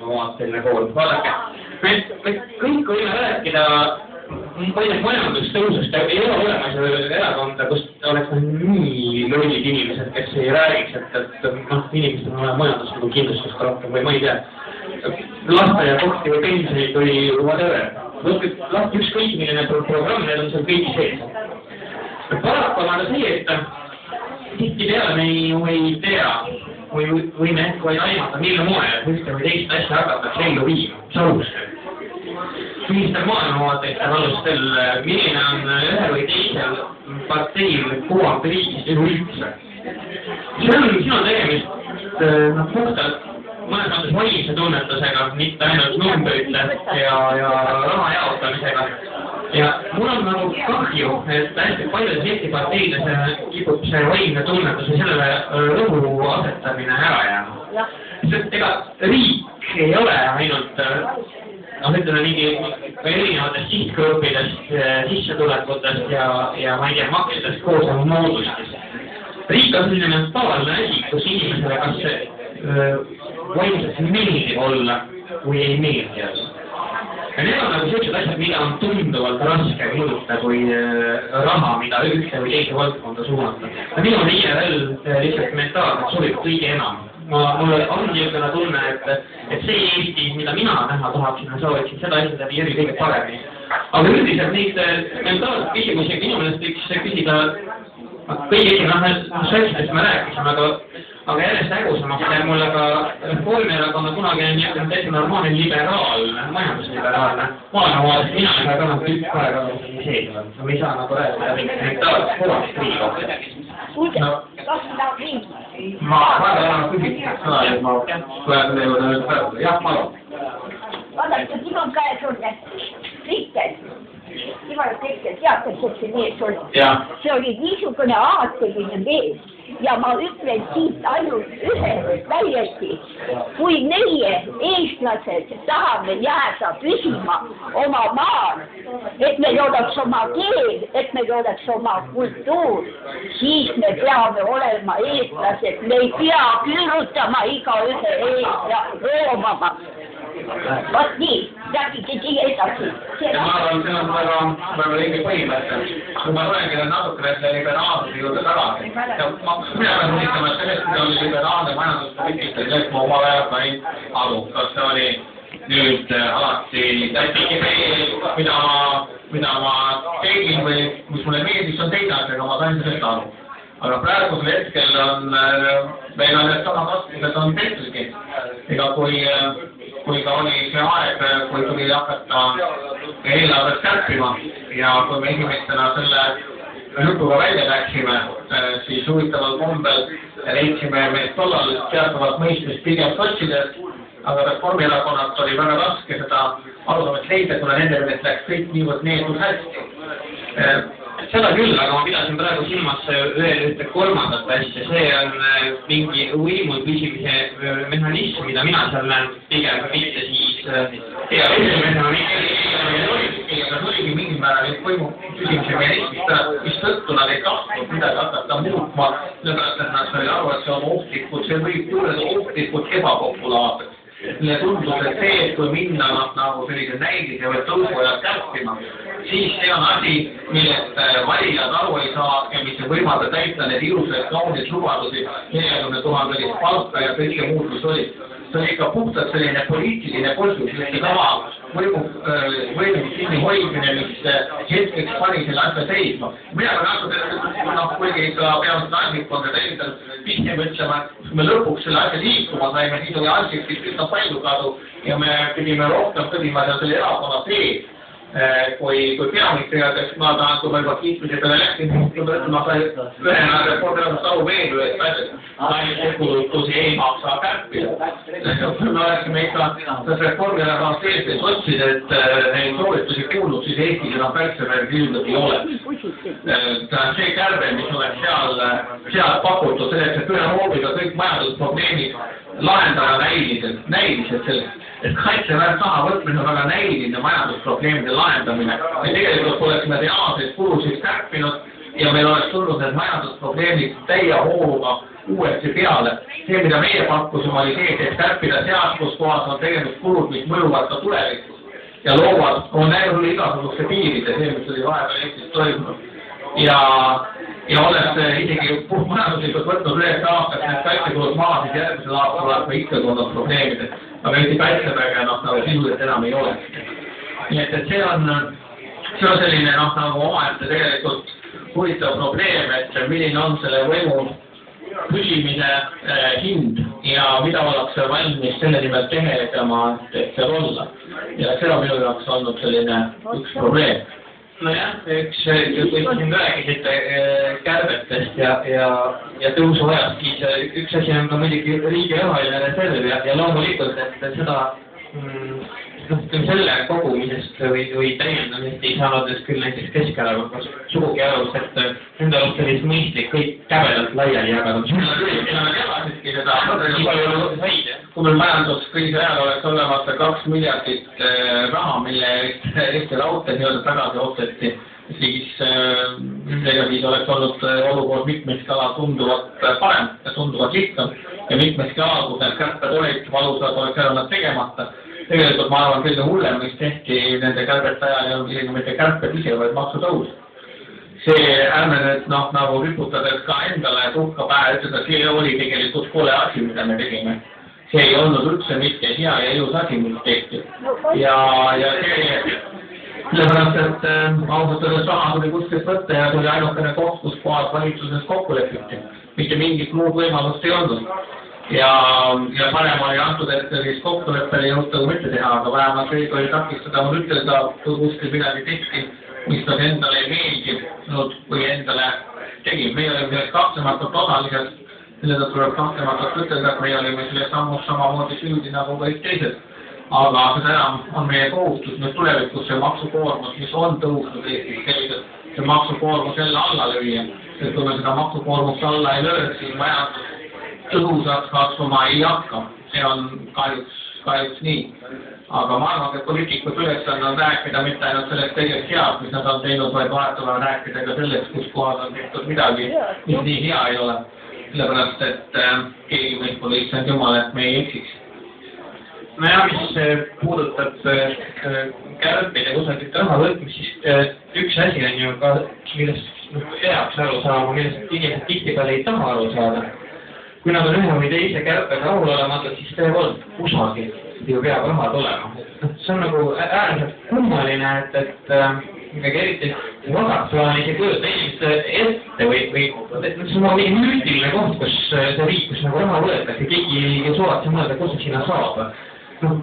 maastiline kool. Vaadake, me kõik võime rääkida majandustõusust, ei ole olemas erakonda, kus oleks nii lollid inimesed, kes ei räägiks, et inimestel on vaja majanduslikku kindlustust rohkem või ma ei tea, lasteaiakohti või pensionid või whatever. Võtke lahti ükskõik milline programm, need on seal kõik sees. Paraku on aga see, et tihtipeale me ju ei tea või võime ehk vaid aimata, mille moel ühte või teist asja hakatakse ellu viima, salustel. Millistel maailmavaatelistel alustel, milline on ühe või teisel parteil kuvand riigis üleüldse. Siin on tegemist puhtalt mõnes mõttes vaimse tunnetusega, mitte ainult numbrite ja raha jaotamisega. Ja mul on nagu kahju, et hästi paljudes Eesti parteides kipub see vaimne tunnetus ja sellele rõhu asetamine ära jääma. Sest ega riik ei ole ainult ütleme mingi erinevatest sihtgruppidest, sissetulekutest ja ma ei tea, maksudest koos on moodustis. Riik on selline mentaalne asi, kus inimesele kas vaimselt meeldib olla või ei meeldi olla. Ja need on nagu sellised asjad, mida on tunduvalt raske mõõta kui raha, mida ühte või teise valdkonda suunata. Ja minu on IRL lihtsalt mentaalselt sobib kõige enam. Mulle on niisugune tunne, et see Eesti, mida mina näha tahaksin ja soovitsin, seda esitada Jüri kõige paremini. Aga üldiselt neid mentaalseid küsimusi minu meelest võiks küsida kõige sotsidest me rääkisime, aga järjest ägusamaks jääb mulle ka Reformierakonna kunagi on täitsa normaalne liberaalne, majandusliberaalne maailmavaadest mina ei saa kannata üks aega sees on. Me ei saa nagu rääkida mentaalselt kovast riigi kohta. Ma väga enam küsitaks sõna, et ma tulen teile nüüd päevada. Jah, palun. Vaadake, siin on käes on Rikkel. Nimelt Rikkel, teatakse see mees oli. See oli niisugune aateline mees. Ja ma ütlen siit ainult ühe täiesti. Kui meie eestlased tahame jääda püsima oma maal, et meil oleks oma keel, et meil oleks oma kultuur, siis me peame olema eestlased. Me ei pea küürutama igaühe eest ja roomama. Vot nii, räägite siia edasi. Ja ma arvan, see on väga õige põhimõte. Kui ma loengi natukene selle liberaalsuse juurde tagasi. Ja mina pean mõtlema, et sellest, mida oli liberaalne majanduspoliitika, sellest ma oma ajal sain aru. Kas see oli nüüd alati täitiki mida ma tegin või mis mulle meeldis, on teine asjaga, ma sain sellest aru. Aga praegusel hetkel on meil on need samad raskused on tehtudki. Ega kui ka oli see aeg, kui tuli hakata eelarvest kärpima ja kui me inimestena selle jutuga välja läksime, siis huvitaval kombel leidsime meid tollal teatavat mõistmist pigem sotsidest, aga Reformierakonnalt oli väga raske seda arusaamist leida, kuna nende meelest läks kõik niivõrd neetud hästi. Seda küll, aga ma pidasin praegu silmas veel ühte kolmandat asja, see on mingi võimul püsimise mehhanism, mida mina seal näen pigem mitte siis hea esimesena, aga oligi mingil määral võimul püsimise mehhanismist, mis tõttu nad ei tahtnud midagi hakata muutma, sellepärast et nad said aru, et see on ohtlikult, see võib tulla ohtlikult ebapopulaarseks. Mille tundus, et see, et kui minna nagu sellise näilise või tõusuajad kärpima, siis see on asi, millest valijad aru ei saa ja mis ei võimalda täita need ilusaid kaunid lubadusi 40 000 palka ja kõige muud, mis oli. See oli ikka puhtalt selline poliitiline põhjus, see sama võimust kinni hoidmine, mis hetkeks pani selle asja seisma. Mina ka natuke, kuigi ikka peamiselt andmikkonda teisel pihti mõtlema, et me lõpuks selle asja liikuma saime, siis oli andmikist üsna palju kadu ja me pidime rohkem tõdima selle erakonna sees. Kui peaministriga, kes ma tahan, kui ma juba kiitmise peale läksin, ma sain ühena Reformierakonnast aru veel ühest asjast, kulutusi ei maksa kärpida. Me oleksime ikka Reformierakonnast sees, kes otsid, et neid soovitusi kuulnud, siis Eestis enam Pärtsemäel ilmselt ei ole. See kärbe, mis oleks seal pakutud, selleks, et ühe hoobiga kõik majandusprobleemid lahendada näiliselt sellest. Et kaitseväe taha võtmine on väga näiline majandusprobleemide lahendamine. Me tegelikult oleksime reaalseid kulusid kärpinud ja meil oleks tulnud need majandusprobleemid täie hooga uuesti peale. See, mida meie pakkusime, oli see, et kärpida sealt, kus kohas on tegemist kulud, mis mõjuvad ka tulevikus ja loovad, on näinud igasuguse piiride, see, mis oli vahepeal Eestis toimunud. Ja oleks isegi puhtmajanduslikult võtnud üheks aastaks need kaitsekulud maha, siis järgmisel aastal oleks me ikkagi olnud probleemid. Aga Eesti kaitseväge nagu sisuliselt enam ei ole. Nii et see on selline nagu omaette tegelikult huvitav probleem, et milline on selle võimu püsimise hind ja mida ollakse valmis selle nimel tegema, et seal olla. Ja see on minu jaoks olnud selline üks probleem. Nojah, kui siin rääkisite kärbetest ja tõusuajast, siis üks asi on ka muidugi riigi rahaline reserv ja loomulikult, et seda selle kogumisest või täiendamisest ei saanud küll näiteks Keskerakond sugugi aru, et nende oleks sellist mõistlik kõik käbedalt laiali jagada. Kui meil majanduskriisi ajal oleks olemata 2 miljardit raha, mille Eesti Raudtee nii-öelda tagasi osteti, siis oleks olnud olukord mitmeski ala tunduvalt parem ja tunduvalt lihtsam ja mitmeski ala, kus need kärped olid valusad, oleks ära nad tegemata. Tegelikult ma arvan, kõige hullem, mis tehti nende kärbete ajal ja isegi mitte kärped ise, vaid maksutõus. See ärme nüüd nagu riputades ka endale tuhka pähe, ütleda, see oli tegelikult kole asi, mida me tegime. See ei olnud üldse mitte hea ja ilus asi, mis tehti. Ja see, sellepärast, et ausalt öeldes raha tuli kuskilt võtta ja tuli ainukene koht, kus kohas valitsuses kokku lepiti. Mitte mingit muud võimalust ei olnud. Ja parem oli antud, et sellist kokkuleppele jõuda kui mitte teha, aga vähemalt kõik oli takistada mul ütelda, kui kuskil midagi tehti, mis nad endale ei meeldinud või endale tegid. Meie olime sellest kahtlematult osalised, selle tuleb kahtlematult ütelda, et meie olime selles sammus samamoodi süüdi nagu kõik teised. Aga seda enam on meie kohustus nüüd tulevikus see maksukoormus, mis on tõusnud Eestis selliselt, see maksukoormus jälle alla lüüa. Et kui me seda maksukoormust alla ei löö, siis majandus tõhusalt kasvama ei hakka. See on kahjuks nii. Aga ma arvan, et poliitikud ülesanne on rääkida mitte ainult sellest kõigest head, mis nad on teinud, vaid vahetama rääkida ka sellest, kus kohas on tehtud midagi, mis nii hea ei ole. Sellepärast, et keegi meist pole issand jumal, et me ei eksiks. Nojah, mis puudutab kärpida kusagilt raha võtmist, siis üks asi on ju ka, millest peaks aru saama, millest inimesed tihtipeale ei taha aru saada. Kui nad on ühe või teise kärpega rahul olematud, siis tõepoolest kusagil ju peab raha tulema. See on nagu äärmiselt kummaline, et eriti vasakplaanis ei kujuta inimeste ette või see on nagu mingi müütiline koht, kus see riik, kus nagu raha võetakse, keegi ei suvatse mõelda, kus see sinna saab.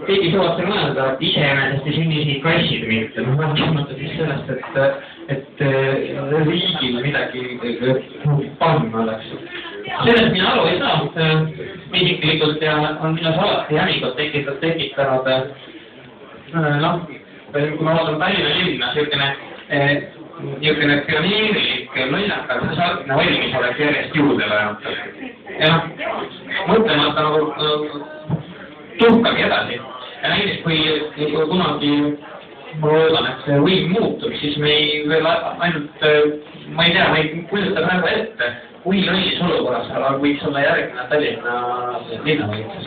Keegi suvatse mõelda, et iseenesest ei sünni siin kassid mitte. Mõelda siis sellest, et riigil midagi panna oleks. Sellest mina aru ei saa, isiklikult ja on minus alati hämikot tekitanud, kui ma vaatan Tallinna linna, niisugune pioneerilik lollakas saartne valmis oleks järjest juurde vähemalt. Ja mõtlemata nagu tuhkagi edasi. Ja näiteks kui kunagi ma loodan, et see võim muutub, siis me ei veel ainult, ma ei tea, ma ei kujuta praegu ette, kui lollis olukorras võiks olla järgmine Tallinna linnavalitsus.